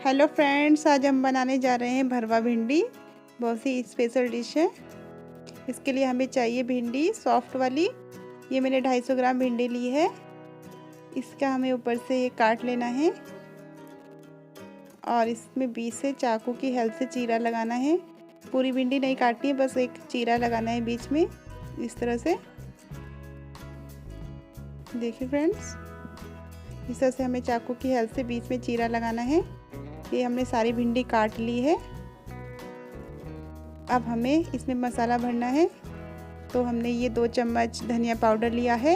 Hello friends, आज हम बनाने जा रहे हैं भरवा भिंडी। बहुत ही स्पेशल डिश है। इसके लिए हमें चाहिए भिंडी सॉफ्ट वाली। ये मैंने 250 ग्राम भिंडी ली है। इसका हमें ऊपर से ये काट लेना है और इसमें बीच से चाकू की हेल्प से चीरा लगाना है। पूरी भिंडी नहीं काटनी है, बस एक चीरा लगाना है बीच में, इस तरह से। देखिए फ्रेंड्स, इस तरह से हमें चाकू की हेल्प से बीच में चीरा लगाना है। ये हमने सारी भिंडी काट ली है। अब हमें इसमें मसाला भरना है। तो हमने ये 2 चम्मच धनिया पाउडर लिया है,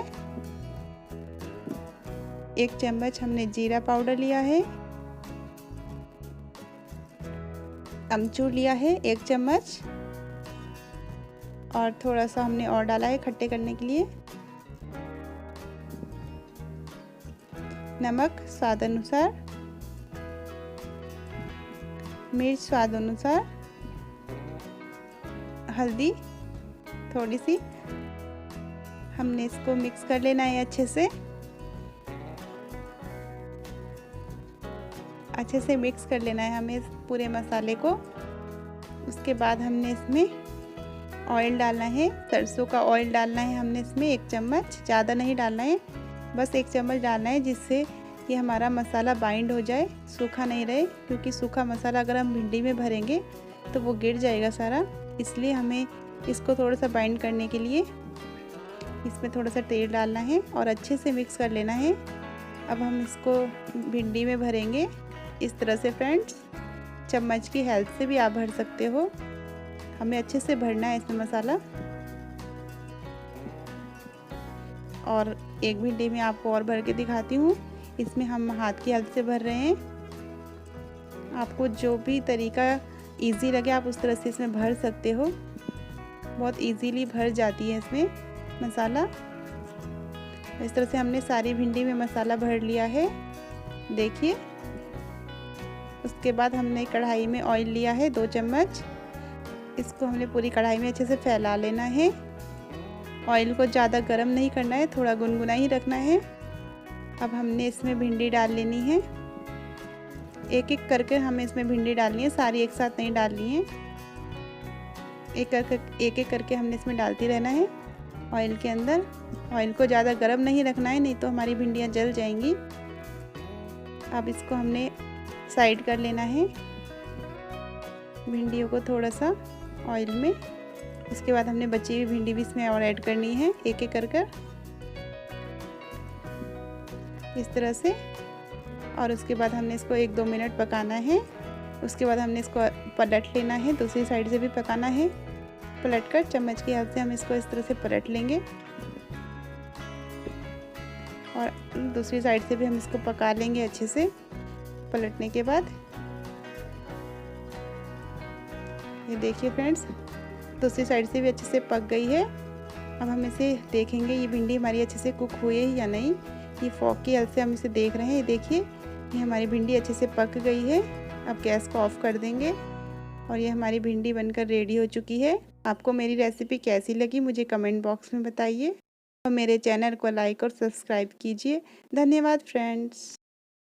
1 चम्मच हमने जीरा पाउडर लिया है, अमचूर लिया है 1 चम्मच, और थोड़ा सा हमने और डाला है खट्टे करने के लिए। नमक स्वाद अनुसार, मिर्च स्वाद अनुसार, हल्दी थोड़ी सी। हमने इसको मिक्स कर लेना है अच्छे से मिक्स कर लेना है हमें पूरे मसाले को। उसके बाद हमने इसमें ऑयल डालना है, सरसों का ऑयल डालना है हमने इसमें 1 चम्मच। ज़्यादा नहीं डालना है, बस 1 चम्मच डालना है, जिससे ये हमारा मसाला बाइंड हो जाए, सूखा नहीं रहे। क्योंकि सूखा मसाला अगर हम भिंडी में भरेंगे तो वो गिर जाएगा सारा। इसलिए हमें इसको थोड़ा सा बाइंड करने के लिए इसमें थोड़ा सा तेल डालना है और अच्छे से मिक्स कर लेना है। अब हम इसको भिंडी में भरेंगे इस तरह से फ्रेंड्स। चम्मच की हेल्प से भी आप भर सकते हो। हमें अच्छे से भरना है इसमें मसाला। और एक भिंडी में आपको और भर के दिखाती हूँ। इसमें हम हाथ की हेल्प से भर रहे हैं। आपको जो भी तरीका इजी लगे आप उस तरह से इसमें भर सकते हो। बहुत इजीली भर जाती है इसमें मसाला। इस तरह से हमने सारी भिंडी में मसाला भर लिया है, देखिए। उसके बाद हमने कढ़ाई में ऑयल लिया है 2 चम्मच। इसको हमने पूरी कढ़ाई में अच्छे से फैला लेना है। ऑयल को ज़्यादा गर्म नहीं करना है, थोड़ा गुनगुना ही रखना है। अब हमने इसमें भिंडी डाल लेनी है। एक एक करके हमें इसमें भिंडी डालनी है, सारी एक साथ नहीं डालनी है। एक एक करके हमने इसमें डालती रहना है ऑयल के अंदर। ऑयल को ज़्यादा गर्म नहीं रखना है, नहीं तो हमारी भिंडियाँ जल जाएंगी। अब इसको हमने साइड कर लेना है, भिंडियों को थोड़ा सा ऑयल में। इसके बाद हमने बची हुई भिंडी भी इसमें और ऐड करनी है, एक एक कर इस तरह से। और उसके बाद हमने इसको 1-2 मिनट पकाना है। उसके बाद हमने इसको पलट लेना है, दूसरी साइड से भी पकाना है। पलट कर चम्मच की हेल्प से हम इसको इस तरह से पलट लेंगे और दूसरी साइड से भी हम इसको पका लेंगे अच्छे से। पलटने के बाद ये देखिए फ्रेंड्स, दूसरी साइड से भी अच्छे से पक गई है। अब हम इसे देखेंगे ये भिंडी हमारी अच्छे से कुक हुई है या नहीं। ये फोक की हेल्प से हम इसे देख रहे हैं। ये देखिए, ये हमारी भिंडी अच्छे से पक गई है। अब गैस को ऑफ कर देंगे और ये हमारी भिंडी बनकर रेडी हो चुकी है। आपको मेरी रेसिपी कैसी लगी मुझे कमेंट बॉक्स में बताइए और मेरे चैनल को लाइक और सब्सक्राइब कीजिए। धन्यवाद फ्रेंड्स।